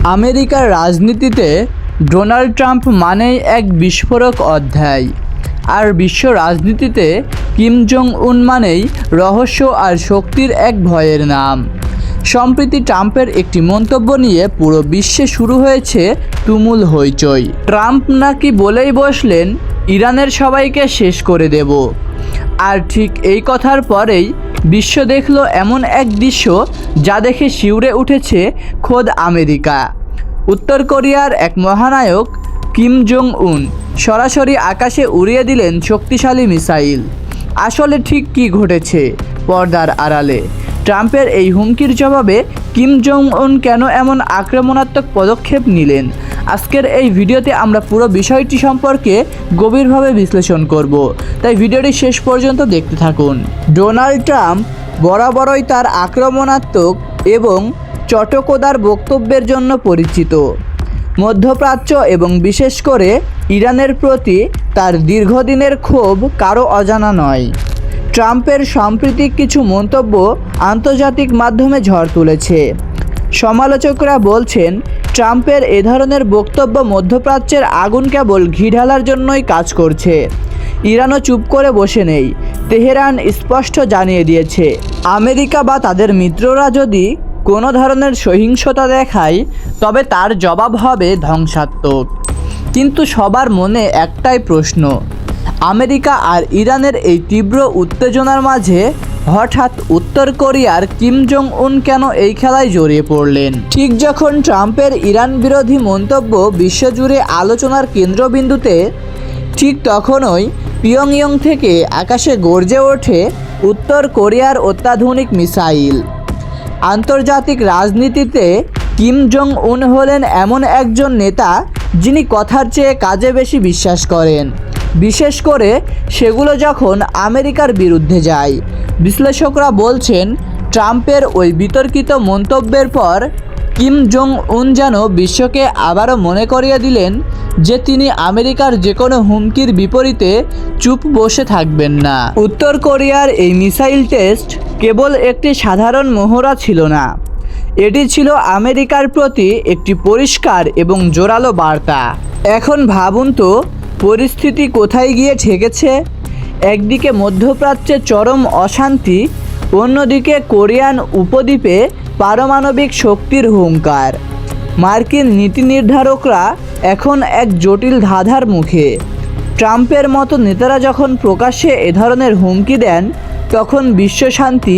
আমেরিকার রাজনীতিতে Donald Trump মানেই এক বিস্ফোরক অধ্যায়, আর বিশ্ব রাজনীতিতে কিম জং উন মানেই রহস্য আর শক্তির এক ভয়ের নাম। সম্প্রতি ট্রাম্পের একটি মন্তব্য নিয়ে পুরো বিশ্বে শুরু হয়েছে তুমুল হইচই। ট্রাম্প নাকি বলেই বসলেন, ইরানের সবাইকে শেষ করে দেব। আর ঠিক এই কথার পরেই বিশ্ব দেখল এমন এক দৃশ্য যা দেখে শিউরে উঠেছে খোদ আমেরিকা। উত্তর কোরিয়ার এক মহানায়ক কিম জং উন সরাসরি আকাশে উড়িয়ে দিলেন শক্তিশালী মিসাইল। আসলে ঠিক কী ঘটেছে পর্দার আড়ালে? ট্রাম্পের এই হুমকির জবাবে কিম জং উন কেন এমন আক্রমণাত্মক পদক্ষেপ নিলেন? আজকের এই ভিডিওতে আমরা পুরো বিষয়টি সম্পর্কে গভীরভাবে বিশ্লেষণ করব, তাই ভিডিওটি শেষ পর্যন্ত দেখতে থাকুন। ডোনাল্ড ট্রাম্প বরাবরই তার আক্রমণাত্মক এবং চটকদার বক্তব্যের জন্য পরিচিত। মধ্যপ্রাচ্য এবং বিশেষ করে ইরানের প্রতি তার দীর্ঘদিনের ক্ষোভ কারো অজানা নয়। ট্রাম্পের সাম্প্রতিক কিছু মন্তব্য আন্তর্জাতিক মাধ্যমে ঝড় তুলেছে। সমালোচকরা বলছেন, ট্রাম্পের এ ধরনের বক্তব্য মধ্যপ্রাচ্যের আগুন কেবল ঘি ঢালার জন্যই কাজ করছে। ইরানও চুপ করে বসে নেই। তেহরান স্পষ্ট জানিয়ে দিয়েছে, আমেরিকা বা তাদের মিত্ররা যদি কোনো ধরনের সহিংসতা দেখায় তবে তার জবাব হবে ধ্বংসাত্মক। কিন্তু সবার মনে একটাই প্রশ্ন, আমেরিকা আর ইরানের এই তীব্র উত্তেজনার মাঝে হঠাৎ উত্তর কোরিয়ার কিম জং উন কেন এই খেলায় জড়িয়ে পড়লেন? ঠিক যখন ট্রাম্পের ইরান বিরোধী মন্তব্য বিশ্বজুড়ে আলোচনার কেন্দ্রবিন্দুতে, ঠিক তখনই পিয়ংইয়ং থেকে আকাশে গর্জে ওঠে উত্তর কোরিয়ার অত্যাধুনিক মিসাইল। আন্তর্জাতিক রাজনীতিতে কিম জং উন হলেন এমন একজন নেতা যিনি কথার চেয়ে কাজে বেশি বিশ্বাস করেন, বিশেষ করে সেগুলো যখন আমেরিকার বিরুদ্ধে যায়। বিশ্লেষকরা বলছেন, ট্রাম্পের ওই বিতর্কিত মন্তব্যের পর কিম জং উন যেন বিশ্বকে আবারও মনে করিয়ে দিলেন যে তিনি আমেরিকার যে কোনো হুমকির বিপরীতে চুপ বসে থাকবেন না। উত্তর কোরিয়ার এই মিসাইল টেস্ট কেবল একটি সাধারণ মহড়া ছিল না, এটি ছিল আমেরিকার প্রতি একটি পরিষ্কার এবং জোরালো বার্তা। এখন ভাবুন তো, পরিস্থিতি কোথায় গিয়ে ঠেকেছে। একদিকে মধ্যপ্রাচ্যে চরম অশান্তি, অন্যদিকে কোরিয়ান উপদ্বীপে পারমাণবিক শক্তির হুঙ্কার। মার্কিন নীতি নির্ধারকরা এখন এক জটিল ধাঁধার মুখে। ট্রাম্পের মতো নেতারা যখন প্রকাশ্যে এ ধরনের হুমকি দেন, তখন বিশ্বশান্তি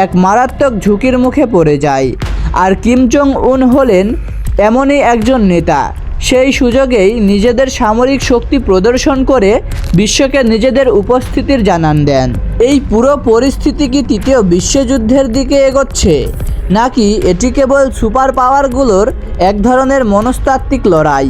এক মারাত্মক ঝুঁকির মুখে পড়ে যায়। আর কিম জং উন হলেন এমনই একজন নেতা, সেই সুযোগেই নিজেদের সামরিক শক্তি প্রদর্শন করে বিশ্বকে নিজেদের উপস্থিতির জানান দেন। এই পুরো পরিস্থিতি কি তৃতীয় বিশ্বযুদ্ধের দিকে এগোচ্ছে, নাকি এটি কেবল সুপার পাওয়ারগুলোর এক ধরনের মনস্তাত্ত্বিক লড়াই?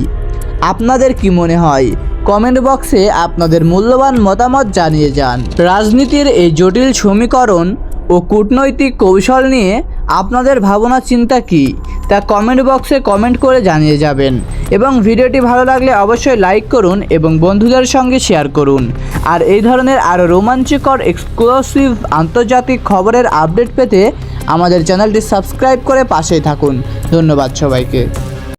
আপনাদের কি মনে হয়? কমেন্ট বক্সে আপনাদের মূল্যবান মতামত জানিয়ে যান। রাজনীতির এই জটিল সমীকরণ ও কূটনৈতিক কৌশল নিয়ে আপনাদের ভাবনা চিন্তা কী, তা কমেন্ট বক্সে কমেন্ট করে জানিয়ে যাবেন। এবং ভিডিওটি ভালো লাগলে অবশ্যই লাইক করুন এবং বন্ধুদের সঙ্গে শেয়ার করুন। আর এই ধরনের আরও রোমাঞ্চকর এক্সক্লুসিভ আন্তর্জাতিক খবরের আপডেট পেতে আমাদের চ্যানেলটি সাবস্ক্রাইব করে পাশেই থাকুন। ধন্যবাদ সবাইকে।